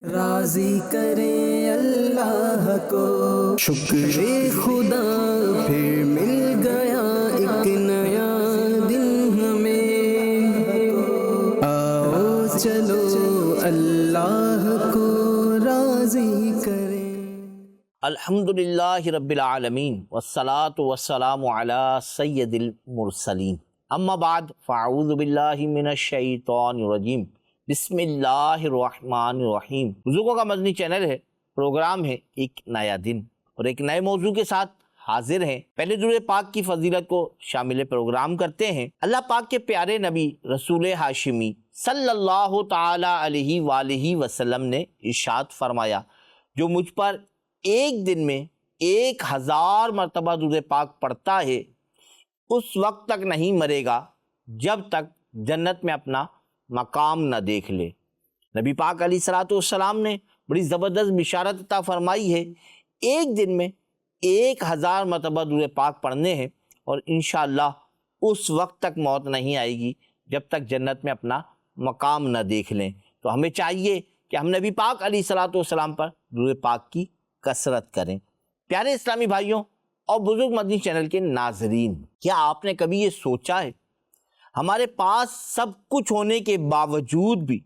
راضی کریں اللہ کو، شکر خدا پھر مل گیا ایک نیا دن ہمیں، آؤ چلو اللہ کو راضی کریں۔ الحمدللہ رب العالمین والصلاة والسلام علی سید المرسلین، اما بعد فاعوذ باللہ من الشیطان الرجیم، بسم اللہ الرحمن الرحیم۔ بزرگوں کا مدنی چینل ہے، پروگرام ہے ایک نیا دن، اور ایک نئے موضوع کے ساتھ حاضر ہیں۔ پہلے درود پاک کی فضیلت کو شامل پروگرام کرتے ہیں۔ اللہ پاک کے پیارے نبی رسول ہاشمی صلی اللہ تعالی علیہ وآلہ وسلم نے ارشاد فرمایا، جو مجھ پر ایک دن میں 1000 مرتبہ درود پاک پڑھتا ہے، اس وقت تک نہیں مرے گا جب تک جنت میں اپنا مقام نہ دیکھ لے۔ نبی پاک علیہ الصلوۃ والسلام نے بڑی زبردست بشارت عطا فرمائی ہے، ایک دن میں 1000 مرتبہ درود پاک پڑھنے ہیں، اور انشاءاللہ اس وقت تک موت نہیں آئے گی جب تک جنت میں اپنا مقام نہ دیکھ لیں۔ تو ہمیں چاہیے کہ ہم نبی پاک علیہ الصلوۃ والسلام پر درود پاک کی کثرت کریں۔ پیارے اسلامی بھائیوں اور بزرگ مدنی چینل کے ناظرین، کیا آپ نے کبھی یہ سوچا ہے ہمارے پاس سب کچھ ہونے کے باوجود بھی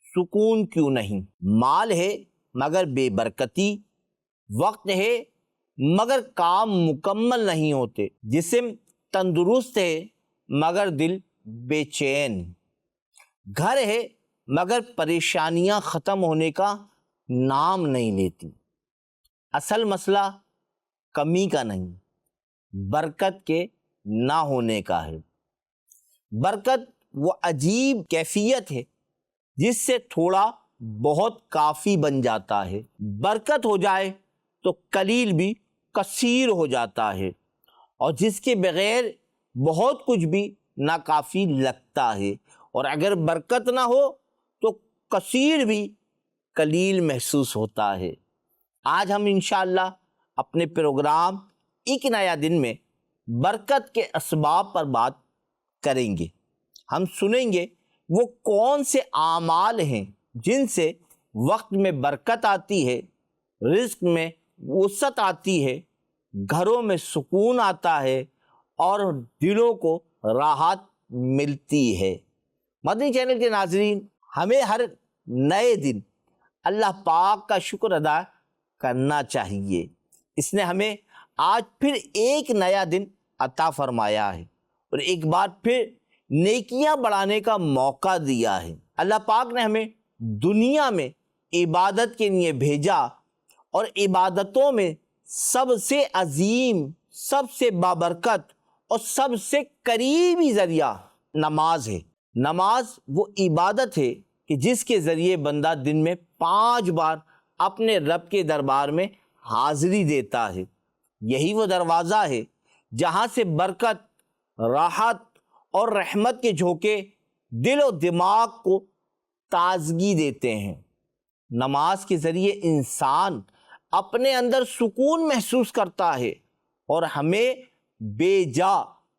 سکون کیوں نہیں؟ مال ہے مگر بے برکتی، وقت ہے مگر کام مکمل نہیں ہوتے، جسم تندرست ہے مگر دل بے چین، گھر ہے مگر پریشانیاں ختم ہونے کا نام نہیں لیتی۔ اصل مسئلہ کمی کا نہیں، برکت کے نہ ہونے کا ہے۔ برکت وہ عجیب کیفیت ہے جس سے تھوڑا بہت کافی بن جاتا ہے۔ برکت ہو جائے تو قلیل بھی کثیر ہو جاتا ہے، اور جس کے بغیر بہت کچھ بھی ناکافی لگتا ہے، اور اگر برکت نہ ہو تو کثیر بھی قلیل محسوس ہوتا ہے۔ آج ہم انشاءاللہ اپنے پروگرام ایک نیا دن میں برکت کے اسباب پر بات کریں گے۔ ہم سنیں گے وہ کون سے اعمال ہیں جن سے وقت میں برکت آتی ہے، رزق میں وسعت آتی ہے، گھروں میں سکون آتا ہے، اور دلوں کو راحت ملتی ہے۔ مدنی چینل کے ناظرین، ہمیں ہر نئے دن اللہ پاک کا شکر ادا کرنا چاہیے۔ اس نے ہمیں آج پھر ایک نیا دن عطا فرمایا ہے، اور ایک بار پھر نیکیاں بڑھانے کا موقع دیا ہے۔ اللہ پاک نے ہمیں دنیا میں عبادت کے لیے بھیجا، اور عبادتوں میں سب سے عظیم، سب سے بابرکت اور سب سے قریبی ذریعہ نماز ہے۔ نماز وہ عبادت ہے کہ جس کے ذریعے بندہ دن میں 5 بار اپنے رب کے دربار میں حاضری دیتا ہے۔ یہی وہ دروازہ ہے جہاں سے برکت، راحت اور رحمت کے جھونکے دل و دماغ کو تازگی دیتے ہیں۔ نماز کے ذریعے انسان اپنے اندر سکون محسوس کرتا ہے، اور ہمیں بے جا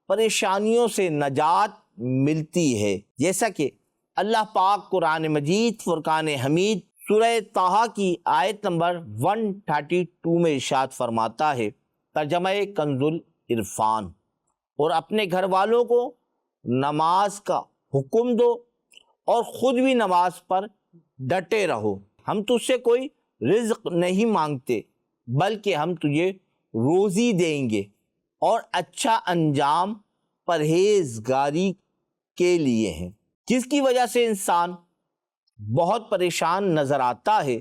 پریشانیوں سے نجات ملتی ہے، جیسا کہ اللہ پاک قرآن مجید فرقان حمید سورہ طٰہٰ کی آیت نمبر 132 میں ارشاد فرماتا ہے، ترجمہ کنز العرفان، اور اپنے گھر والوں کو نماز کا حکم دو اور خود بھی نماز پر ڈٹے رہو۔ ہم تجھ سے کوئی رزق نہیں مانگتے، بلکہ ہم تجھے روزی دیں گے، اور اچھا انجام پرہیزگاری کے لیے ہے۔ جس کی وجہ سے انسان بہت پریشان نظر آتا ہے،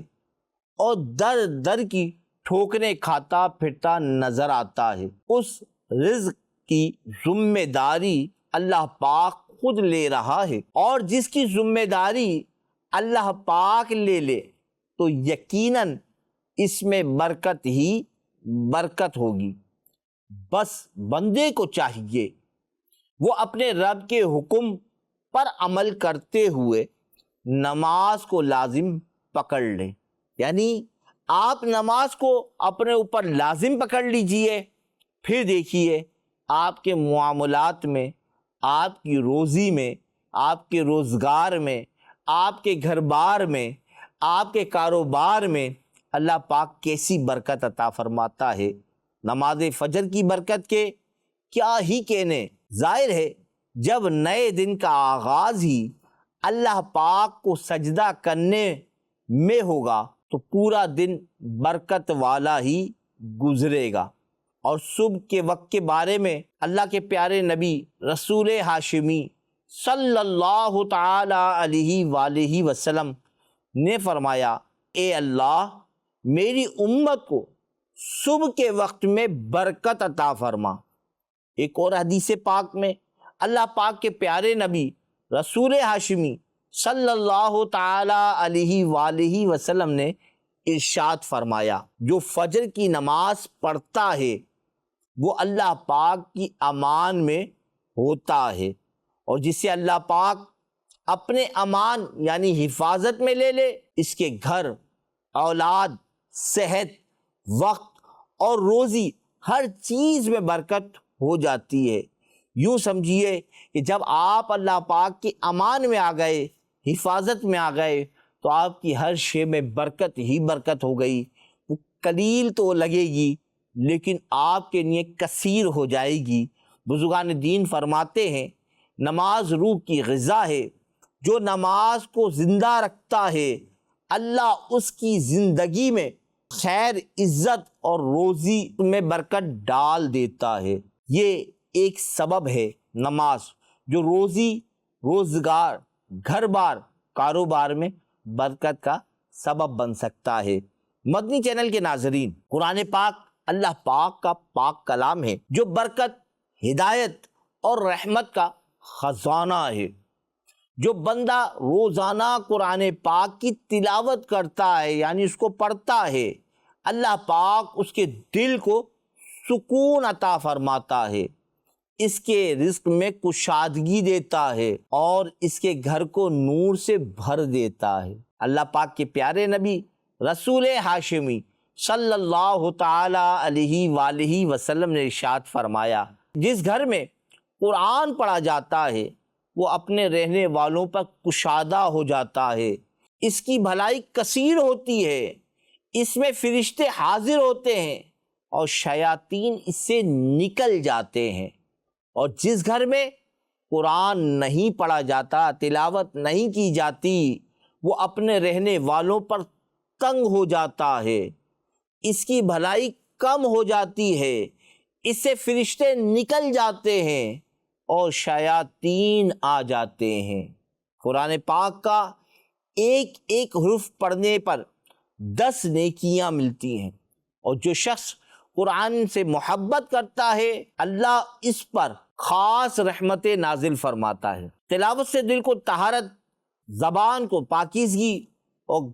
اور در در کی ٹھوکریں کھاتا پھرتا نظر آتا ہے، اس رزق کی ذمہ داری اللہ پاک خود لے رہا ہے، اور جس کی ذمہ داری اللہ پاک لے لے تو یقیناً اس میں برکت ہی برکت ہوگی۔ بس بندے کو چاہیے وہ اپنے رب کے حکم پر عمل کرتے ہوئے نماز کو لازم پکڑ لے۔ یعنی آپ نماز کو اپنے اوپر لازم پکڑ لیجئے، پھر دیکھیے آپ کے معاملات میں، آپ کی روزی میں، آپ کے روزگار میں، آپ کے گھر بار میں، آپ کے کاروبار میں اللہ پاک کیسی برکت عطا فرماتا ہے۔ نماز فجر کی برکت کے کیا ہی کہنے، ظاہر ہے جب نئے دن کا آغاز ہی اللہ پاک کو سجدہ کرنے میں ہوگا تو پورا دن برکت والا ہی گزرے گا۔ اور صبح کے وقت کے بارے میں اللہ کے پیارے نبی رسول ہاشمی صلی اللہ تعالی علیہ وآلہ وسلم نے فرمایا، اے اللہ میری امت کو صبح کے وقت میں برکت عطا فرما۔ ایک اور حدیث پاک میں اللہ پاک کے پیارے نبی رسول ہاشمی صلی اللہ تعالی علیہ وآلہ وسلم نے ارشاد فرمایا، جو فجر کی نماز پڑھتا ہے وہ اللہ پاک کی امان میں ہوتا ہے، اور جسے اللہ پاک اپنے امان یعنی حفاظت میں لے لے، اس کے گھر، اولاد، صحت، وقت اور روزی ہر چیز میں برکت ہو جاتی ہے۔ یوں سمجھیے کہ جب آپ اللہ پاک کی امان میں آ گئے، حفاظت میں آ گئے، تو آپ کی ہر شے میں برکت ہی برکت ہو گئی۔ وہ قلیل تو لگے گی لیکن آپ کے لیے کثیر ہو جائے گی۔ بزرگان دین فرماتے ہیں، نماز روح کی غذا ہے، جو نماز کو زندہ رکھتا ہے اللہ اس کی زندگی میں خیر، عزت اور روزی میں برکت ڈال دیتا ہے۔ یہ ایک سبب ہے نماز جو روزی، روزگار، گھر بار، کاروبار میں برکت کا سبب بن سکتا ہے۔ مدنی چینل کے ناظرین، قرآن پاک اللہ پاک کا پاک کلام ہے جو برکت، ہدایت اور رحمت کا خزانہ ہے۔ جو بندہ روزانہ قرآن پاک کی تلاوت کرتا ہے یعنی اس کو پڑھتا ہے، اللہ پاک اس کے دل کو سکون عطا فرماتا ہے، اس کے رزق میں کشادگی دیتا ہے اور اس کے گھر کو نور سے بھر دیتا ہے۔ اللہ پاک کے پیارے نبی رسول ہاشمی صلی اللہ تعالی علیہ وآلہ وسلم نے ارشاد فرمایا، جس گھر میں قرآن پڑھا جاتا ہے وہ اپنے رہنے والوں پر کشادہ ہو جاتا ہے، اس کی بھلائی کثیر ہوتی ہے، اس میں فرشتے حاضر ہوتے ہیں اور شیاطین اس سے نکل جاتے ہیں۔ اور جس گھر میں قرآن نہیں پڑھا جاتا، تلاوت نہیں کی جاتی، وہ اپنے رہنے والوں پر تنگ ہو جاتا ہے، اس کی بھلائی کم ہو جاتی ہے، اس سے فرشتے نکل جاتے ہیں اور شیاطین آ جاتے ہیں۔ قرآن پاک کا ایک ایک حرف پڑھنے پر 10 نیکیاں ملتی ہیں، اور جو شخص قرآن سے محبت کرتا ہے اللہ اس پر خاص رحمت نازل فرماتا ہے۔ تلاوت سے دل کو طہارت، زبان کو پاکیزگی اور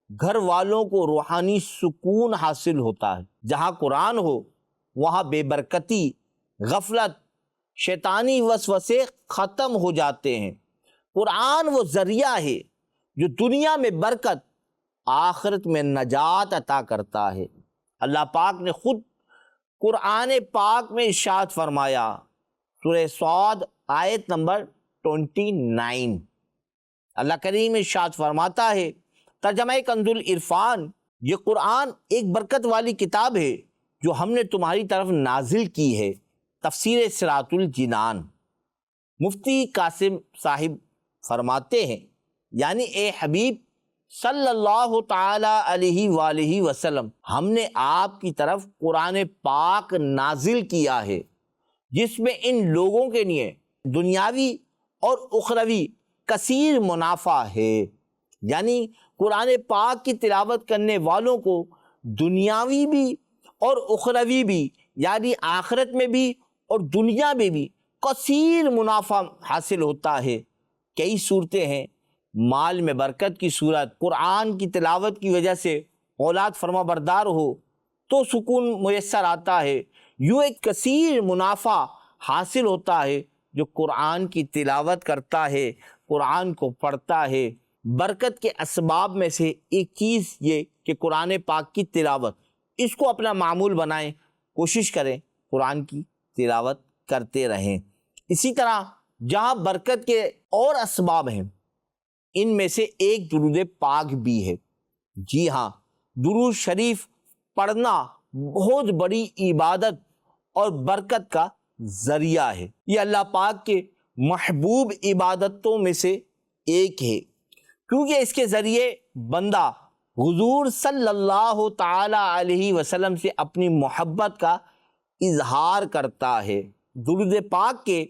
گھر والوں کو روحانی سکون حاصل ہوتا ہے۔ جہاں قرآن ہو وہاں بے برکتی، غفلت، شیطانی وسوسے ختم ہو جاتے ہیں۔ قرآن وہ ذریعہ ہے جو دنیا میں برکت، آخرت میں نجات عطا کرتا ہے۔ اللہ پاک نے خود قرآن پاک میں ارشاد فرمایا، سورہ صاد آیت نمبر 29، اللہ کریم ارشاد فرماتا ہے، ترجمہ کنز العرفان، یہ قرآن ایک برکت والی کتاب ہے جو ہم نے تمہاری طرف نازل کی ہے۔ تفسیر صراط الجنان، مفتی قاسم صاحب فرماتے ہیں، یعنی اے حبیب صلی اللہ تعالی علیہ وآلہ وسلم، ہم نے آپ کی طرف قرآن پاک نازل کیا ہے جس میں ان لوگوں کے لیے دنیاوی اور اخروی کثیر منافع ہے۔ یعنی قرآن پاک کی تلاوت کرنے والوں کو دنیاوی بھی اور اخروی بھی، یعنی آخرت میں بھی اور دنیا میں بھی کثیر منافع حاصل ہوتا ہے۔ کئی صورتیں ہیں، مال میں برکت کی صورت، قرآن کی تلاوت کی وجہ سے اولاد فرما بردار ہو تو سکون میسر آتا ہے۔ یوں ایک کثیر منافع حاصل ہوتا ہے جو قرآن کی تلاوت کرتا ہے، قرآن کو پڑھتا ہے۔ برکت کے اسباب میں سے ایک چیز یہ کہ قرآن پاک کی تلاوت، اس کو اپنا معمول بنائیں، کوشش کریں قرآن کی تلاوت کرتے رہیں۔ اسی طرح جہاں برکت کے اور اسباب ہیں ان میں سے ایک درود پاک بھی ہے۔ جی ہاں، درود شریف پڑھنا بہت بڑی عبادت اور برکت کا ذریعہ ہے۔ یہ اللہ پاک کے محبوب عبادتوں میں سے ایک ہے، کیونکہ اس کے ذریعے بندہ حضور صلی اللہ تعالی علیہ وسلم سے اپنی محبت کا اظہار کرتا ہے۔ درود پاک کے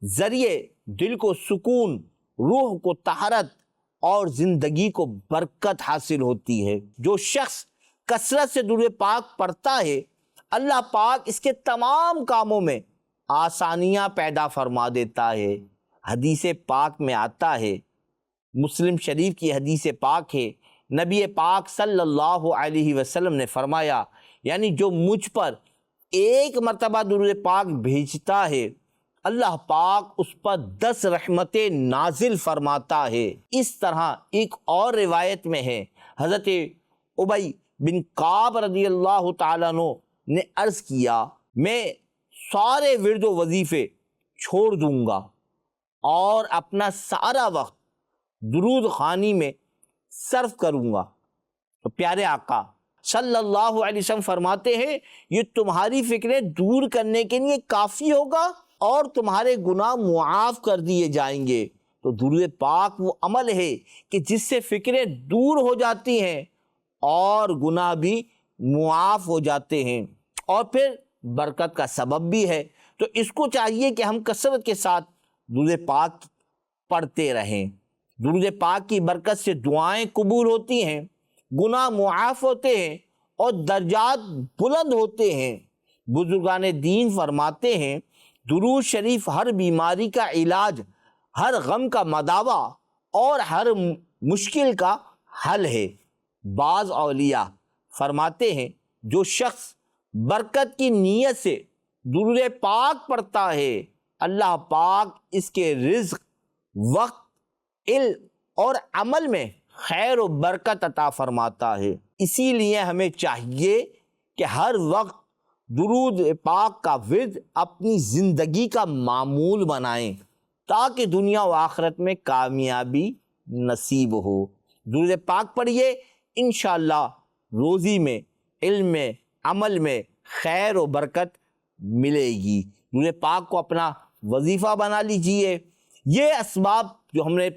ذریعے دل کو سکون، روح کو طہارت اور زندگی کو برکت حاصل ہوتی ہے۔ جو شخص کثرت سے درود پاک پڑھتا ہے، اللہ پاک اس کے تمام کاموں میں آسانیاں پیدا فرما دیتا ہے۔ حدیث پاک میں آتا ہے، مسلم شریف کی حدیث پاک ہے، نبی پاک صلی اللہ علیہ وسلم نے فرمایا، یعنی جو مجھ پر ایک مرتبہ درود پاک بھیجتا ہے، اللہ پاک اس پر 10 رحمتیں نازل فرماتا ہے۔ اس طرح ایک اور روایت میں ہے، حضرت ابی بن کعب رضی اللہ تعالیٰ عنہ نے عرض کیا، میں سارے ورد و وظیفے چھوڑ دوں گا اور اپنا سارا وقت درود خوانی میں صرف کروں گا۔ تو پیارے آقا صلی اللہ علیہ وسلم فرماتے ہیں، یہ تمہاری فکریں دور کرنے کے لیے کافی ہوگا اور تمہارے گناہ معاف کر دیے جائیں گے۔ تو درود پاک وہ عمل ہے کہ جس سے فکریں دور ہو جاتی ہیں اور گناہ بھی معاف ہو جاتے ہیں، اور پھر برکت کا سبب بھی ہے۔ تو اس کو چاہیے کہ ہم کثرت کے ساتھ درود پاک پڑھتے رہیں۔ درود پاک کی برکت سے دعائیں قبول ہوتی ہیں، گناہ معاف ہوتے ہیں اور درجات بلند ہوتے ہیں۔ بزرگان دین فرماتے ہیں، درود شریف ہر بیماری کا علاج، ہر غم کا مداوا اور ہر مشکل کا حل ہے۔ بعض اولیاء فرماتے ہیں، جو شخص برکت کی نیت سے درود پاک پڑھتا ہے، اللہ پاک اس کے رزق، وقت، علم اور عمل میں خیر و برکت عطا فرماتا ہے۔ اسی لیے ہمیں چاہیے کہ ہر وقت درود پاک کا ورد اپنی زندگی کا معمول بنائیں، تاکہ دنیا و آخرت میں کامیابی نصیب ہو۔ درود پاک پڑھیے، انشاءاللہ روزی میں، علم میں، عمل میں خیر و برکت ملے گی۔ درود پاک کو اپنا وظیفہ بنا لیجئے۔ یہ اسباب جو ہم نے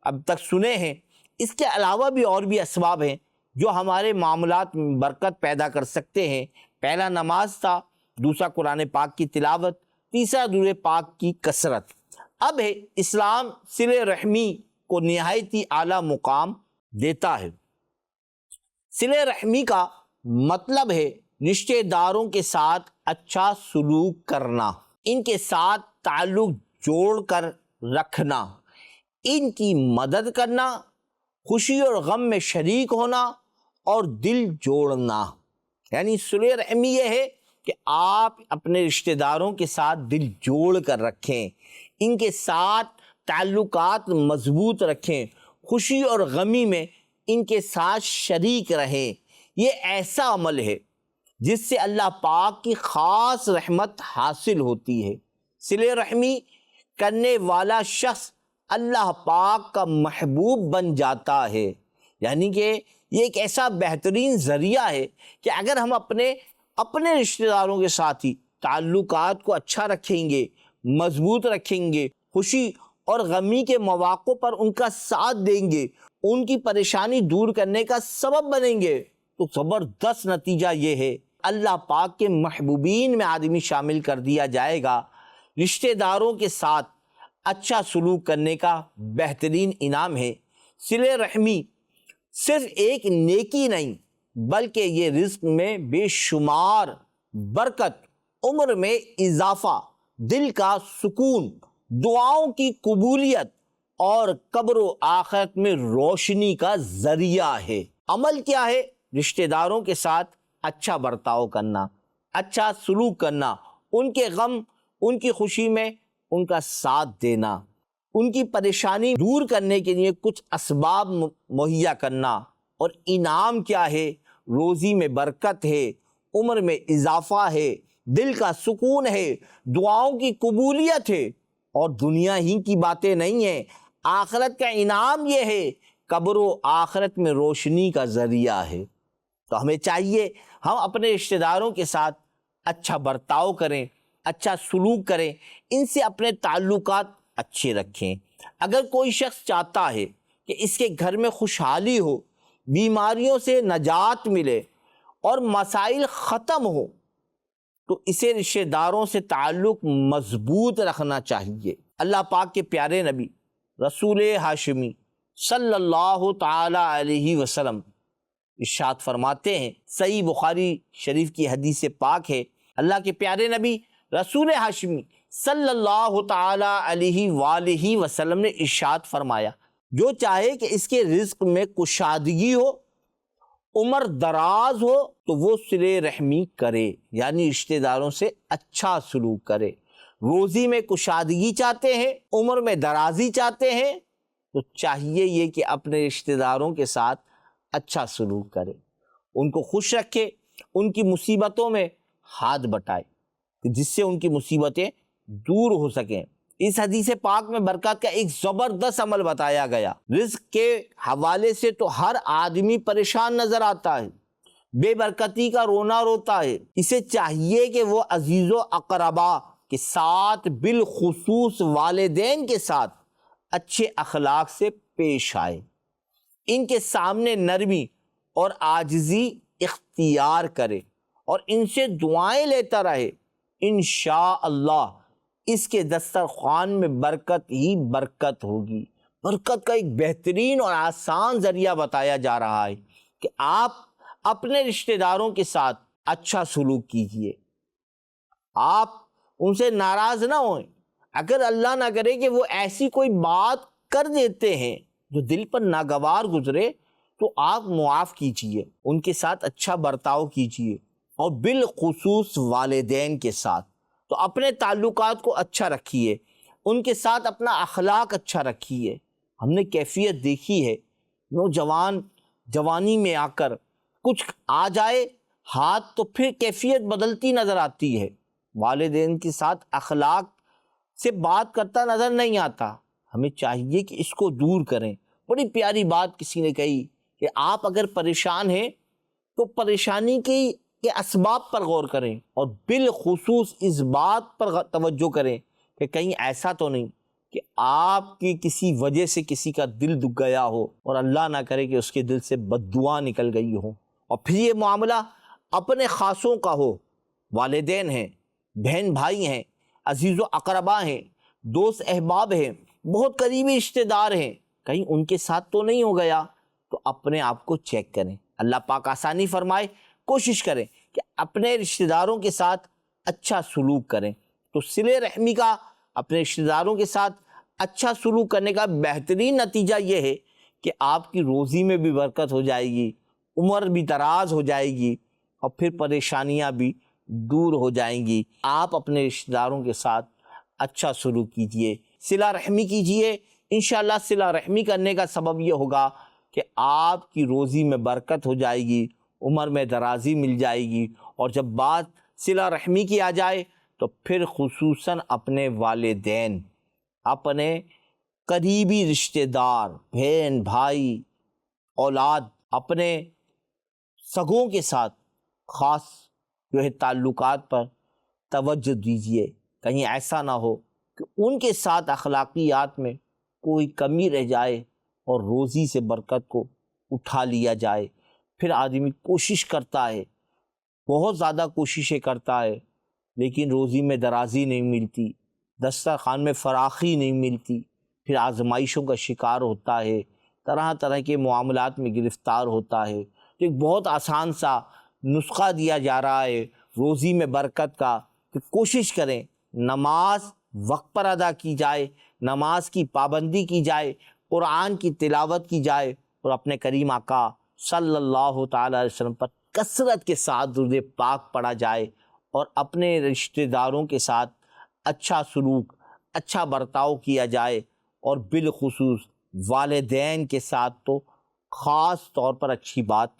اب تک سنے ہیں، اس کے علاوہ بھی اور بھی اسباب ہیں جو ہمارے معاملات میں برکت پیدا کر سکتے ہیں۔ پہلا نماز تھا، دوسرا قرآن پاک کی تلاوت، تیسرا درود پاک کی کثرت۔ اب ہے اسلام صلہ رحمی کو نہایت ہی اعلیٰ مقام دیتا ہے۔ صلہ رحمی کا مطلب ہے رشتہ داروں کے ساتھ اچھا سلوک کرنا، ان کے ساتھ تعلق جوڑ کر رکھنا، ان کی مدد کرنا، خوشی اور غم میں شریک ہونا اور دل جوڑنا۔ یعنی صلہ رحمی یہ ہے کہ آپ اپنے رشتہ داروں کے ساتھ دل جوڑ کر رکھیں، ان کے ساتھ تعلقات مضبوط رکھیں، خوشی اور غمی میں ان کے ساتھ شریک رہیں۔ یہ ایسا عمل ہے جس سے اللہ پاک کی خاص رحمت حاصل ہوتی ہے۔ صلہ رحمی کرنے والا شخص اللہ پاک کا محبوب بن جاتا ہے۔ یعنی کہ یہ ایک ایسا بہترین ذریعہ ہے کہ اگر ہم اپنے رشتہ داروں کے ساتھ ہی تعلقات کو اچھا رکھیں گے، مضبوط رکھیں گے، خوشی اور غمی کے مواقع پر ان کا ساتھ دیں گے، ان کی پریشانی دور کرنے کا سبب بنیں گے، تو زبردست نتیجہ یہ ہے، اللہ پاک کے محبوبین میں آدمی شامل کر دیا جائے گا۔ رشتہ داروں کے ساتھ اچھا سلوک کرنے کا بہترین انعام ہے۔ صلہ رحمی صرف ایک نیکی نہیں، بلکہ یہ رزق میں بے شمار برکت، عمر میں اضافہ، دل کا سکون، دعاؤں کی قبولیت اور قبر و آخرت میں روشنی کا ذریعہ ہے۔ عمل کیا ہے؟ رشتہ داروں کے ساتھ اچھا برتاؤ کرنا، اچھا سلوک کرنا، ان کے غم، ان کی خوشی میں ان کا ساتھ دینا، ان کی پریشانی دور کرنے کے لیے کچھ اسباب مہیا کرنا۔ اور انعام کیا ہے؟ روزی میں برکت ہے، عمر میں اضافہ ہے، دل کا سکون ہے، دعاؤں کی قبولیت ہے، اور دنیا ہی کی باتیں نہیں ہیں، آخرت کا انعام یہ ہے، قبر و آخرت میں روشنی کا ذریعہ ہے۔ تو ہمیں چاہیے ہم اپنے رشتہ داروں کے ساتھ اچھا برتاؤ کریں، اچھا سلوک کریں، ان سے اپنے تعلقات اچھے رکھیں۔ اگر کوئی شخص چاہتا ہے کہ اس کے گھر میں خوشحالی ہو، بیماریوں سے نجات ملے اور مسائل ختم ہو، تو اسے رشتہ داروں سے تعلق مضبوط رکھنا چاہیے۔ اللہ پاک کے پیارے نبی رسول ہاشمی صلی اللہ تعالی علیہ وسلم ارشاد فرماتے ہیں، صحیح بخاری شریف کی حدیث پاک ہے، اللہ کے پیارے نبی رسول ہاشمی صلی اللہ تعالی علیہ وآلہ وسلم نے ارشاد فرمایا، جو چاہے کہ اس کے رزق میں کشادگی ہو، عمر دراز ہو، تو وہ صلہ رحمی کرے، یعنی رشتہ داروں سے اچھا سلوک کرے۔ روزی میں کشادگی چاہتے ہیں، عمر میں درازی چاہتے ہیں، تو چاہیے یہ کہ اپنے رشتہ داروں کے ساتھ اچھا سلوک کرے، ان کو خوش رکھے، ان کی مصیبتوں میں ہاتھ بٹائے جس سے ان کی مصیبتیں دور ہو سکیں۔ اس حدیث پاک میں برکات کا ایک زبردست عمل بتایا گیا۔ رزق کے حوالے سے تو ہر آدمی پریشان نظر آتا ہے، بے برکتی کا رونا روتا ہے، اسے چاہیے کہ وہ عزیز و اقربا کے ساتھ، بالخصوص والدین کے ساتھ اچھے اخلاق سے پیش آئے، ان کے سامنے نرمی اور عاجزی اختیار کرے اور ان سے دعائیں لیتا رہے۔ انشاءاللہ اس کے دسترخوان میں برکت ہی برکت ہوگی۔ برکت کا ایک بہترین اور آسان ذریعہ بتایا جا رہا ہے کہ آپ اپنے رشتہ داروں کے ساتھ اچھا سلوک کیجئے، آپ ان سے ناراض نہ ہوئیں۔ اگر اللہ نہ کرے کہ وہ ایسی کوئی بات کر دیتے ہیں جو دل پر ناگوار گزرے، تو آپ معاف کیجئے، ان کے ساتھ اچھا برتاؤ کیجئے، اور بالخصوص والدین کے ساتھ تو اپنے تعلقات کو اچھا رکھیے، ان کے ساتھ اپنا اخلاق اچھا رکھیے۔ ہم نے کیفیت دیکھی ہے، نوجوان جوانی میں آ کر کچھ آ جائے ہاتھ تو پھر کیفیت بدلتی نظر آتی ہے، والدین کے ساتھ اخلاق سے بات کرتا نظر نہیں آتا۔ ہمیں چاہیے کہ اس کو دور کریں۔ بڑی پیاری بات کسی نے کہی کہ آپ اگر پریشان ہیں تو پریشانی کے اسباب پر غور کریں، اور بالخصوص اس بات پر توجہ کریں کہ کہیں ایسا تو نہیں کہ آپ کی کسی وجہ سے کسی کا دل دکھ گیا ہو، اور اللہ نہ کرے کہ اس کے دل سے بد دعا نکل گئی ہو، اور پھر یہ معاملہ اپنے خاصوں کا ہو، والدین ہیں، بہن بھائی ہیں، عزیز و اقربا ہیں، دوست احباب ہیں، بہت قریبی رشتہ دار ہیں، کہیں ان کے ساتھ تو نہیں ہو گیا، تو اپنے آپ کو چیک کریں۔ اللہ پاک آسانی فرمائے، کوشش کریں کہ اپنے رشتہ داروں کے ساتھ اچھا سلوک کریں۔ تو صلہ رحمی کا، اپنے رشتہ داروں کے ساتھ اچھا سلوک کرنے کا بہترین نتیجہ یہ ہے کہ آپ کی روزی میں بھی برکت ہو جائے گی، عمر بھی دراز ہو جائے گی، اور پھر پریشانیاں بھی دور ہو جائیں گی۔ آپ اپنے رشتہ داروں کے ساتھ اچھا سلوک کیجئے، صلہ رحمی کیجئے۔ انشاءاللہ صلہ رحمی کرنے کا سبب یہ ہوگا کہ آپ کی روزی میں برکت ہو جائے گی، عمر میں درازی مل جائے گی، اور جب بات صلہ رحمی کی آ جائے تو پھر خصوصاً اپنے والدین، اپنے قریبی رشتہ دار، بہن بھائی، اولاد، اپنے سگوں کے ساتھ خاص جو ہے تعلقات پر توجہ دیجیے۔ کہیں ایسا نہ ہو کہ ان کے ساتھ اخلاقیات میں کوئی کمی رہ جائے اور روزی سے برکت کو اٹھا لیا جائے۔ پھر آدمی کوشش کرتا ہے، بہت زیادہ کوششیں کرتا ہے، لیکن روزی میں درازی نہیں ملتی، دسترخوان میں فراخی نہیں ملتی، پھر آزمائشوں کا شکار ہوتا ہے، طرح طرح کے معاملات میں گرفتار ہوتا ہے۔ تو ایک بہت آسان سا نسخہ دیا جا رہا ہے روزی میں برکت کا، کہ کوشش کریں نماز وقت پر ادا کی جائے، نماز کی پابندی کی جائے، قرآن کی تلاوت کی جائے، اور اپنے کریم آقا صلی اللہ تعالی علیہ وسلم پر کثرت کے ساتھ درود پاک پڑھا جائے، اور اپنے رشتہ داروں کے ساتھ اچھا سلوک، اچھا برتاؤ کیا جائے، اور بالخصوص والدین کے ساتھ تو خاص طور پر اچھی بات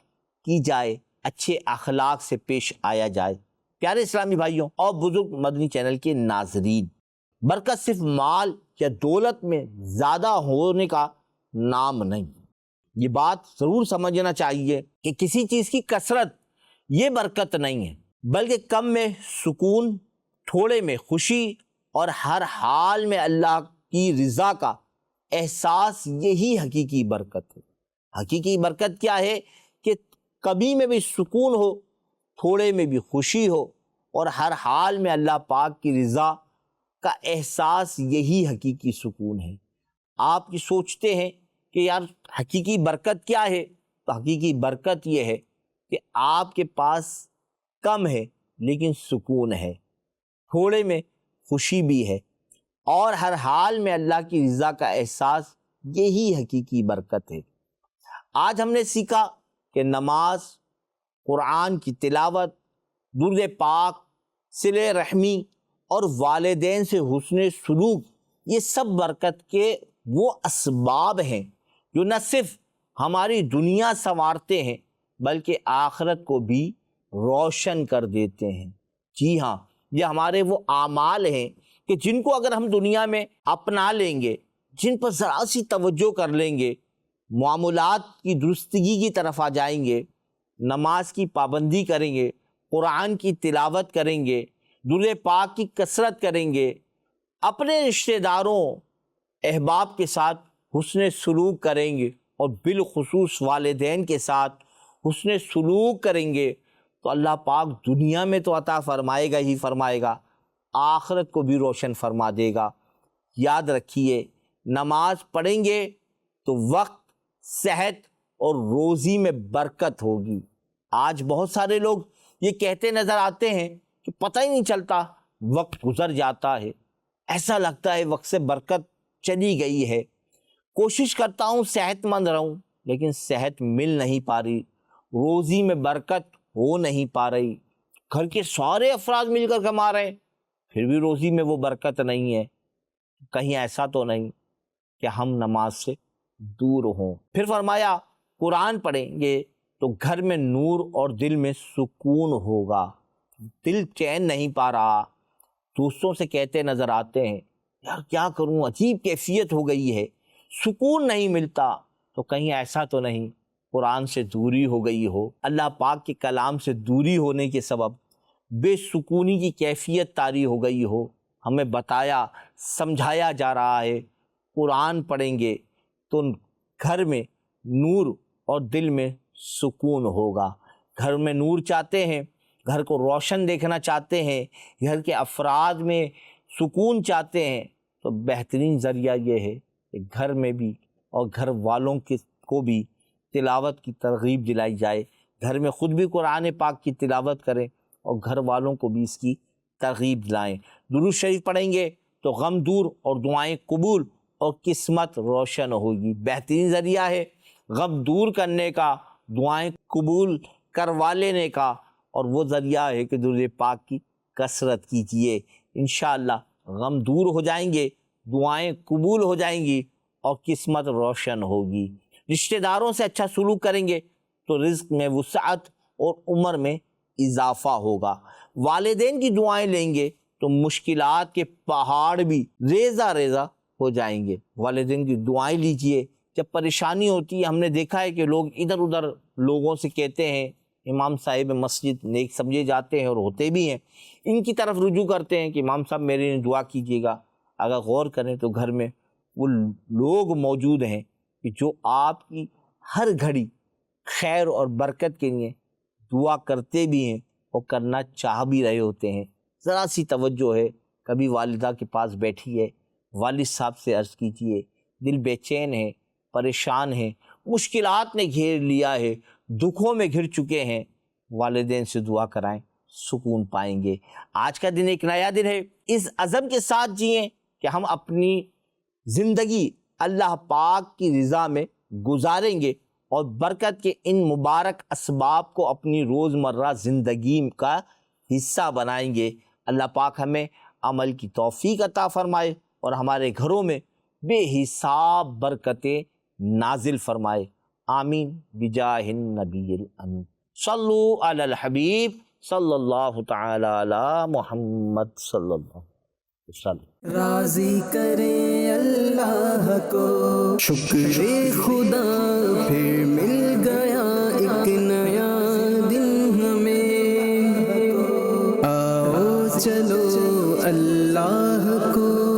کی جائے، اچھے اخلاق سے پیش آیا جائے۔ پیارے اسلامی بھائیوں اور بزرگ مدنی چینل کے ناظرین، برکت صرف مال یا دولت میں زیادہ ہونے کا نام نہیں، یہ بات ضرور سمجھنا چاہیے کہ کسی چیز کی کثرت یہ برکت نہیں ہے، بلکہ کم میں سکون، تھوڑے میں خوشی اور ہر حال میں اللہ کی رضا کا احساس، یہی حقیقی برکت ہے۔ حقیقی برکت کیا ہے؟ کہ کمی میں بھی سکون ہو، تھوڑے میں بھی خوشی ہو اور ہر حال میں اللہ پاک کی رضا کا احساس، یہی حقیقی سکون ہے۔ آپ یہ سوچتے ہیں کہ یار حقیقی برکت کیا ہے؟ تو حقیقی برکت یہ ہے کہ آپ کے پاس کم ہے لیکن سکون ہے، تھوڑے میں خوشی بھی ہے اور ہر حال میں اللہ کی رضا کا احساس، یہی حقیقی برکت ہے۔ آج ہم نے سیکھا کہ نماز، قرآن کی تلاوت، درود پاک، صلہ رحمی اور والدین سے حسن سلوک، یہ سب برکت کے وہ اسباب ہیں جو نہ صرف ہماری دنیا سنوارتے ہیں بلکہ آخرت کو بھی روشن کر دیتے ہیں۔ جی ہاں، یہ ہمارے وہ اعمال ہیں کہ جن کو اگر ہم دنیا میں اپنا لیں گے، جن پر ذرا سی توجہ کر لیں گے، معاملات کی درستگی کی طرف آ جائیں گے، نماز کی پابندی کریں گے، قرآن کی تلاوت کریں گے، درود پاک کی کثرت کریں گے، اپنے رشتہ داروں احباب کے ساتھ حسن سلوک کریں گے اور بالخصوص والدین کے ساتھ حسن سلوک کریں گے، تو اللہ پاک دنیا میں تو عطا فرمائے گا ہی فرمائے گا، آخرت کو بھی روشن فرما دے گا۔ یاد رکھیے، نماز پڑھیں گے تو وقت، صحت اور روزی میں برکت ہوگی۔ آج بہت سارے لوگ یہ کہتے نظر آتے ہیں کہ پتہ ہی نہیں چلتا، وقت گزر جاتا ہے، ایسا لگتا ہے وقت سے برکت چلی گئی ہے۔ کوشش کرتا ہوں صحت مند رہوں لیکن صحت مل نہیں پا رہی، روزی میں برکت ہو نہیں پا رہی، گھر کے سارے افراد مل کر کما رہے ہیں پھر بھی روزی میں وہ برکت نہیں ہے۔ کہیں ایسا تو نہیں کہ ہم نماز سے دور ہوں؟ پھر فرمایا قرآن پڑھیں گے تو گھر میں نور اور دل میں سکون ہوگا۔ دل چین نہیں پا رہا، دوستوں سے کہتے نظر آتے ہیں یار کیا کروں، عجیب کیفیت ہو گئی ہے، سکون نہیں ملتا، تو کہیں ایسا تو نہیں قرآن سے دوری ہو گئی ہو، اللہ پاک کے کلام سے دوری ہونے کے سبب بے سکونی کی کیفیت طاری ہو گئی ہو؟ ہمیں بتایا، سمجھایا جا رہا ہے قرآن پڑھیں گے تو گھر میں نور اور دل میں سکون ہوگا۔ گھر میں نور چاہتے ہیں، گھر کو روشن دیکھنا چاہتے ہیں، گھر کے افراد میں سکون چاہتے ہیں، تو بہترین ذریعہ یہ ہے کہ گھر میں بھی اور گھر والوں کو بھی تلاوت کی ترغیب دلائی جائے، گھر میں خود بھی قرآن پاک کی تلاوت کریں اور گھر والوں کو بھی اس کی ترغیب دلائیں۔ درود شریف پڑھیں گے تو غم دور اور دعائیں قبول اور قسمت روشن ہوگی۔ بہترین ذریعہ ہے غم دور کرنے کا، دعائیں قبول کروا لینے کا، اور وہ ذریعہ ہے کہ درود پاک کی کثرت کیجیے۔ انشاءاللہ غم دور ہو جائیں گے، دعائیں قبول ہو جائیں گی اور قسمت روشن ہوگی۔ رشتہ داروں سے اچھا سلوک کریں گے تو رزق میں وسعت اور عمر میں اضافہ ہوگا۔ والدین کی دعائیں لیں گے تو مشکلات کے پہاڑ بھی ریزہ ریزہ ہو جائیں گے۔ والدین کی دعائیں لیجئے۔ جب پریشانی ہوتی ہے، ہم نے دیکھا ہے کہ لوگ ادھر ادھر لوگوں سے کہتے ہیں، امام صاحب مسجد نیک سمجھے جاتے ہیں اور ہوتے بھی ہیں، ان کی طرف رجوع کرتے ہیں کہ امام صاحب میرے لیے دعا کیجیے گا۔ اگر غور کریں تو گھر میں وہ لوگ موجود ہیں کہ جو آپ کی ہر گھڑی خیر اور برکت کے لیے دعا کرتے بھی ہیں اور کرنا چاہ بھی رہے ہوتے ہیں۔ ذرا سی توجہ ہے، کبھی والدہ کے پاس بیٹھی ہے، والد صاحب سے عرض کیجیے دل بے چین ہے، پریشان ہے، مشکلات نے گھیر لیا ہے، دکھوں میں گھر چکے ہیں، والدین سے دعا کرائیں، سکون پائیں گے۔ آج کا دن ایک نیا دن ہے، اس عزم کے ساتھ جئیں کہ ہم اپنی زندگی اللہ پاک کی رضا میں گزاریں گے اور برکت کے ان مبارک اسباب کو اپنی روزمرہ زندگی کا حصہ بنائیں گے۔ اللہ پاک ہمیں عمل کی توفیق عطا فرمائے اور ہمارے گھروں میں بے حساب برکتیں نازل فرمائے۔ آمین بجاہ النبی الامین۔ صلو علی الحبیب صلی اللہ تعالی علی محمد صلی اللہ راضی کرے اللہ کو، شکر خدا پھر مل گیا ایک نیا دن ہمیں، آؤ چلو اللہ کو